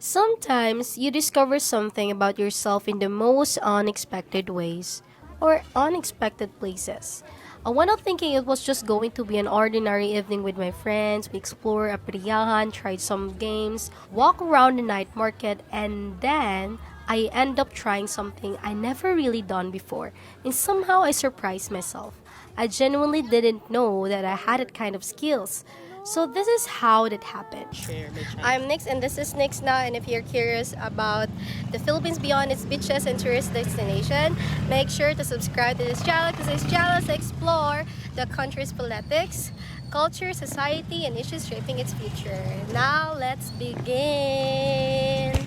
Sometimes you discover something about yourself in the most unexpected ways or unexpected places. I went out thinking it was just going to be an ordinary evening with my friends. We explored a Peryahan, tried some games, walk around the night market, and then I end up trying something I never really done before. And somehow I surprised myself. I genuinely didn't know that I had that kind of skills. So this is how that happened. I'm Nix and this is Nix Now, and if you're curious about the Philippines beyond its beaches and tourist destination, make sure to subscribe to this channel because this channel is to explore the country's politics, culture, society, and issues shaping its future. Now let's begin!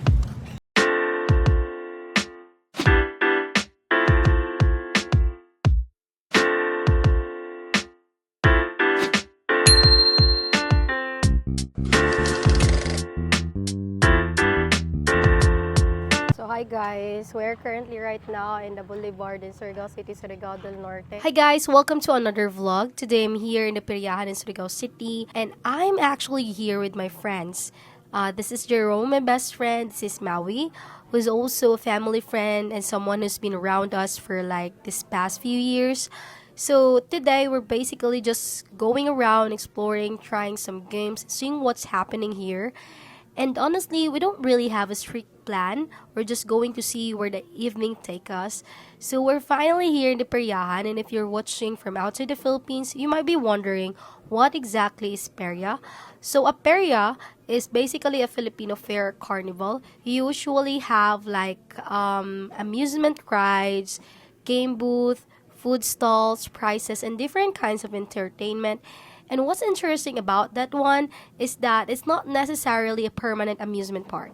So hi guys, we're currently right now in the Boulevard in Surigao City, Surigao del Norte. Hi guys, welcome to another vlog. Today I'm here in the Peryahan in Surigao City, and I'm actually here with my friends. This is Jerome, my best friend. This is Maui, who's also a family friend and someone who's been around us for like this past few years. So today we're basically just going around exploring, trying some games, seeing what's happening here. And honestly, we don't really have a strict plan. We're just going to see where the evening take us. So we're finally here in the Peryahan, and if you're watching from outside the Philippines, you might be wondering what exactly is Perya. So a Perya is basically a Filipino fair carnival. You usually have like amusement rides, game booth, food stalls, prices, and different kinds of entertainment. And what's interesting about that one is that it's not necessarily a permanent amusement park.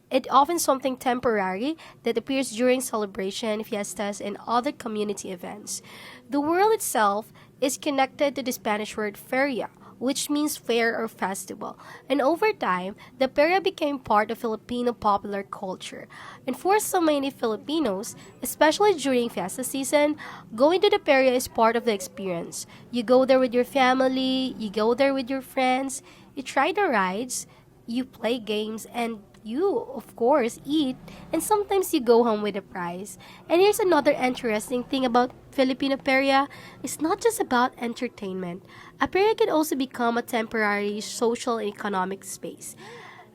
It often something temporary that appears during celebration, fiestas, and other community events. The world itself is connected to the Spanish word feria, which means fair or festival. And over time, the feria became part of Filipino popular culture. And for so many Filipinos, especially during fiesta season, going to the feria is part of the experience. You go there with your family, you go there with your friends, you try the rides, you play games, and you, of course, eat, and sometimes you go home with a prize. And here's another interesting thing about Filipino Peria. It's not just about entertainment. A peria can also become a temporary social and economic space.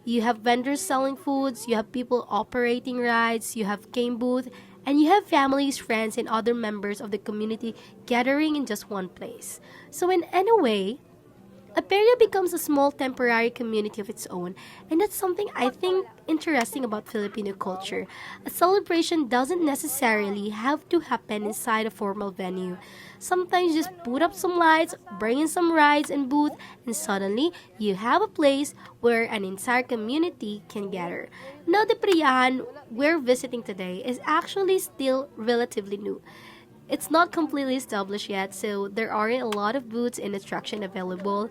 You have vendors selling foods, you have people operating rides, you have game booth, and you have families, friends, and other members of the community gathering in just one place. So in any way, Aperia becomes a small temporary community of its own, and that's something I think interesting about Filipino culture. A celebration doesn't necessarily have to happen inside a formal venue. Sometimes just put up some lights, bring in some rides and booth, and suddenly you have a place where an entire community can gather. Now the Priyahan we're visiting today is actually still relatively new. It's not completely established yet, so there aren't a lot of booths and attraction available,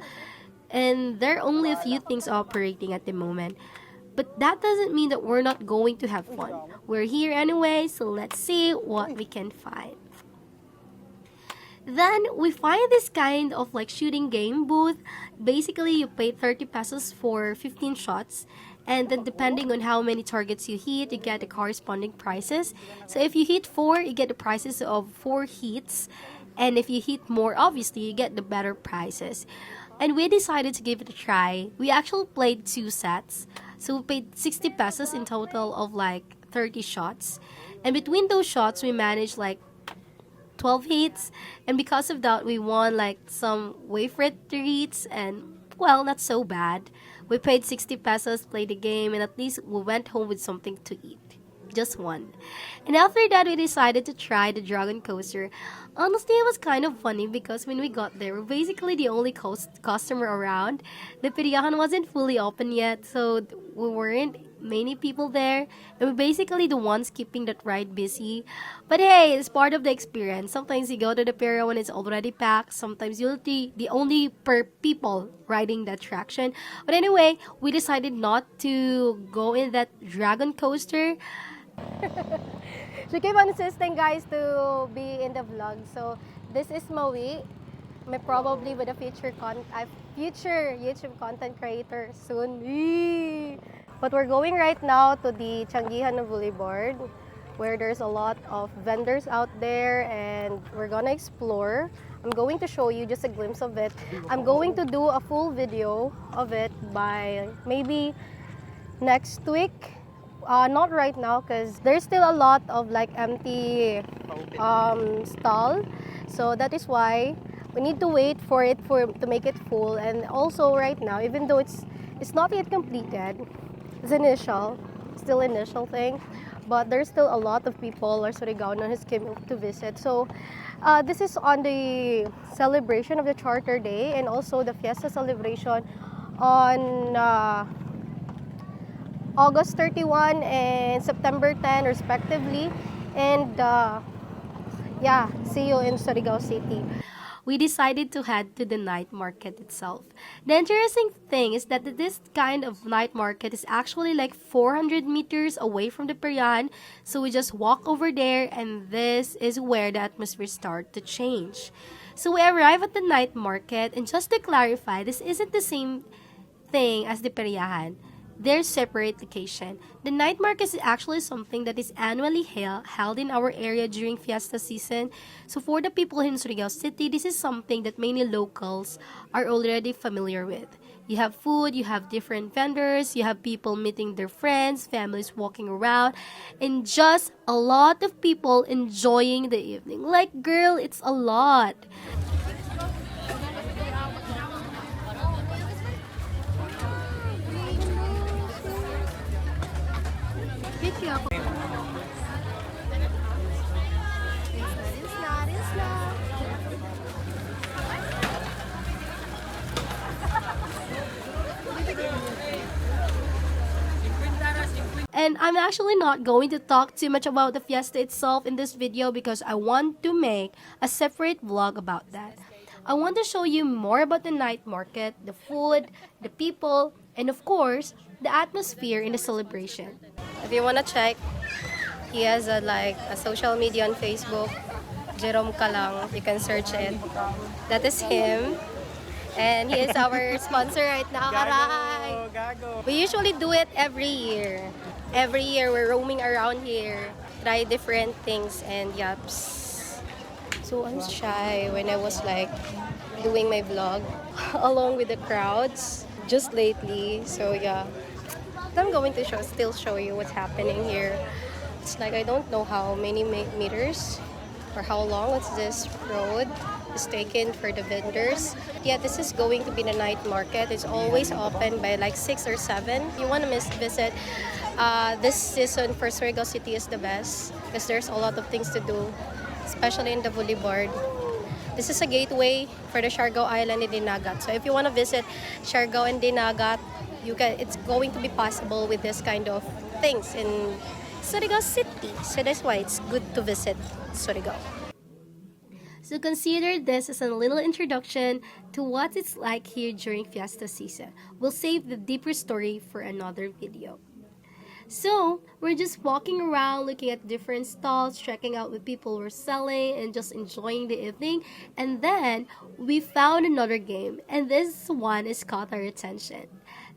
and there are only a few things operating at the moment. But that doesn't mean that we're not going to have fun. We're here anyway, so let's see what we can find. Then we find this kind of like shooting game booth. Basically, you pay 30 pesos for 15 shots. And then depending on how many targets you hit, you get the corresponding prices. So if you hit 4, you get the prices of 4 hits. And if you hit more, obviously, you get the better prices. And we decided to give it a try. We actually played 2 sets. So we paid 60 pesos in total of like 30 shots. And between those shots, we managed like 12 hits, and because of that we won like some wafer treats, and well, not so bad. We paid 60 pesos, played the game, and at least we went home with something to eat. Just one. And after that we decided to try the dragon coaster. Honestly, it was kind of funny because when we got there, we're basically the only customer around. The Peryahan wasn't fully open yet, so we weren't many people there, and we're basically the ones keeping that ride busy. But hey, it's part of the experience. Sometimes you go to the Perya when it's already packed. Sometimes you'll be the only per people riding the attraction. But anyway, we decided not to go in that dragon coaster. She keep on insisting, guys, to be in the vlog. So this is Maui. May probably with a future future YouTube content creator soon. Eee! But we're going right now to the Changihan Boulevard, where there's a lot of vendors out there, and we're gonna explore. I'm going to show you just a glimpse of it. I'm going to do a full video of it by maybe next week. Not right now, because there's still a lot of like empty stall. So that is why we need to wait for it to make it full. And also right now, even though it's not yet completed, it's still initial thing, but there's still a lot of people or Surigaonon who came to visit. So this is on the celebration of the Charter Day and also the Fiesta celebration on August 31 and September 10 respectively. And yeah, see you in Surigao City. We decided to head to the night market itself. The interesting thing is that this kind of night market is actually like 400 meters away from the Peryahan. So we just walk over there, and this is where the atmosphere starts to change. So we arrive at the night market, and just to clarify, this isn't the same thing as the Peryahan. They're separate location. The night market is actually something that is annually held in our area during fiesta season. So for the people in Surigao City, this is something that many locals are already familiar with. You have food, you have different vendors, you have people meeting their friends, families walking around, and just a lot of people enjoying the evening. Like, girl, it's a lot. And I'm actually not going to talk too much about the fiesta itself in this video because I want to make a separate vlog about that. I want to show you more about the night market, the food, the people, and of course, the atmosphere in the celebration. If you want to check, he has a social media on Facebook, Jerome Kalang, you can search it. That is him. And he is our sponsor right now. Gago. We usually do it every year. Every year we're roaming around here, try different things and yaps. So I'm shy when I was like doing my vlog along with the crowds just lately. So yeah, I'm going to still show you what's happening here. It's like I don't know how many meters or how long it's this road is taken for the vendors. Yeah, this is going to be the night market. It's always open by like 6 or 7. If you want to visit, this season for Surigao City is the best because there's a lot of things to do, especially in the boulevard. This is a gateway for the Siargao Island and Dinagat. So if you want to visit Siargao and Dinagat, it's going to be possible with this kind of things in Surigao City. So that's why it's good to visit Surigao. So consider this as a little introduction to what it's like here during fiesta season. We'll save the deeper story for another video. So, we're just walking around looking at different stalls, checking out what people were selling, and just enjoying the evening. And then, we found another game, and this one is caught our attention.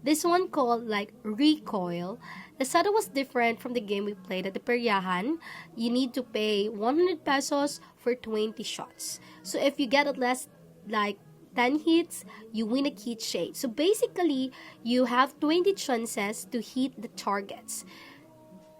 This one called like Recoil. The setup was different from the game we played at the Peryahan. You need to pay 100 pesos for 20 shots. So if you get at least like 10 hits, you win a keychain. So basically, you have 20 chances to hit the targets.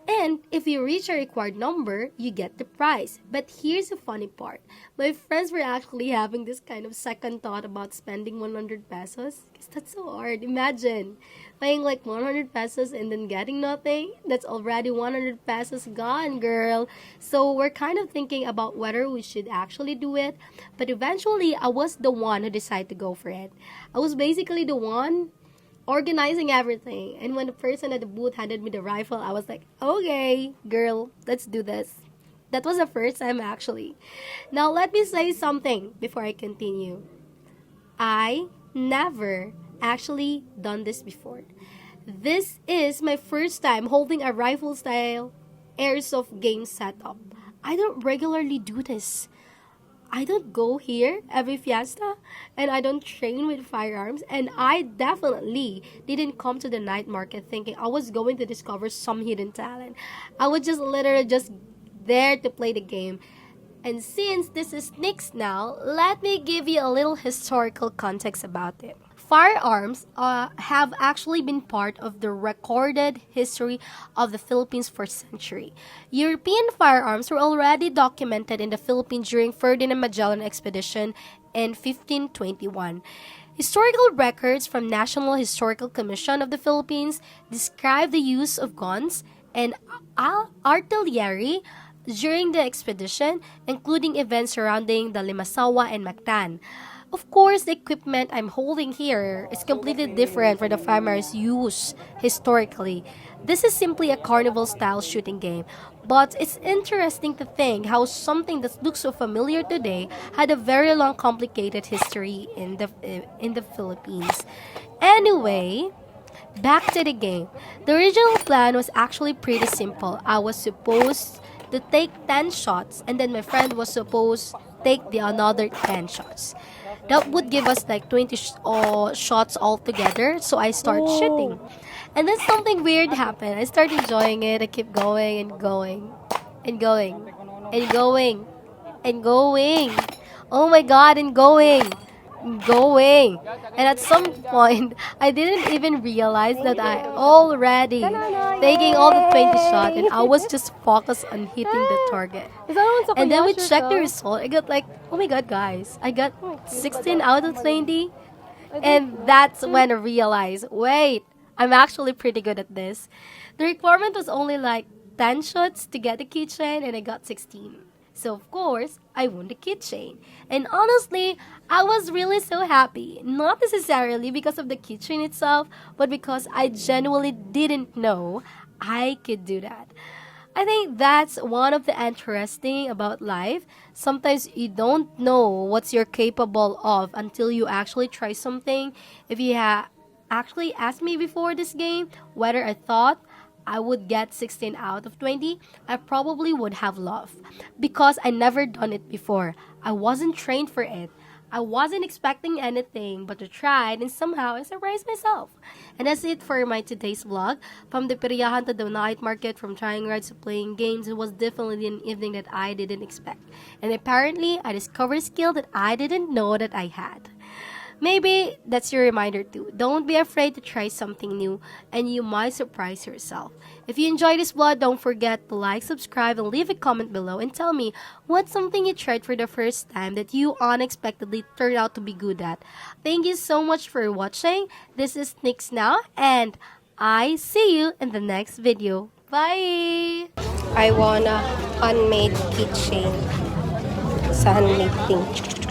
And if you reach a required number, you get the prize. But here's the funny part. My friends were actually having this kind of second thought about spending 100 pesos. Because that's so hard. Imagine paying like 100 pesos and then getting nothing. That's already 100 pesos gone, girl. So we're kind of thinking about whether we should actually do it. But eventually, I was the one who decided to go for it. I was basically the one organizing everything, and when the person at the booth handed me the rifle, I was like, okay, girl, let's do this. That was the first time actually. Now let me say something before I continue. I never actually done this before. This is my first time holding a rifle style airsoft game setup. I don't regularly do this. I don't go here every fiesta and I don't train with firearms, and I definitely didn't come to the night market thinking I was going to discover some hidden talent. I was just literally just there to play the game. And since this is Nix Now, let me give you a little historical context about it. Firearms have actually been part of the recorded history of the Philippines for centuries. European firearms were already documented in the Philippines during Ferdinand Magellan expedition in 1521. Historical records from National Historical Commission of the Philippines describe the use of guns and artillery during the expedition, including events surrounding the Limasawa and Mactan. Of course, the equipment I'm holding here is completely different from the farmers used historically. This is simply a carnival-style shooting game, but it's interesting to think how something that looks so familiar today had a very long, complicated history in the Philippines. Anyway, back to the game. The original plan was actually pretty simple. I was supposed to take 10 shots, and then my friend was supposed to take the another 10 shots. That would give us like 20 shots altogether. So I start shooting. And then something weird happened. I start enjoying it. I keep going and going and going and going and going. Oh my god, and going. And at some point, I didn't even realize that I already taking all the 20 shots and I was just focused on hitting the target. And then we checked the result. I got like, oh my god, guys, I got 16 out of 20. And that's when I realized, wait, I'm actually pretty good at this. The requirement was only like 10 shots to get the keychain, and I got 16. So of course, I won the keychain. And honestly, I was really so happy. Not necessarily because of the keychain itself, but because I genuinely didn't know I could do that. I think that's one of the interesting about life. Sometimes you don't know what you're capable of until you actually try something. If you actually asked me before this game whether I thought I would get 16 out of 20, I probably would have laughed because I never done it before. I wasn't trained for it. I wasn't expecting anything but to try it, and somehow I surprised myself. And that's it for my today's vlog. From the Peryahan to the night market, from trying rides to playing games, it was definitely an evening that I didn't expect. And apparently, I discovered a skill that I didn't know that I had. Maybe that's your reminder too. Don't be afraid to try something new, and you might surprise yourself. If you enjoyed this vlog, don't forget to like, subscribe, and leave a comment below and tell me what's something you tried for the first time that you unexpectedly turned out to be good at. Thank you so much for watching. This is Nix Now, and I see you in the next video. Bye! I want a handmade keychain sa handmade thing.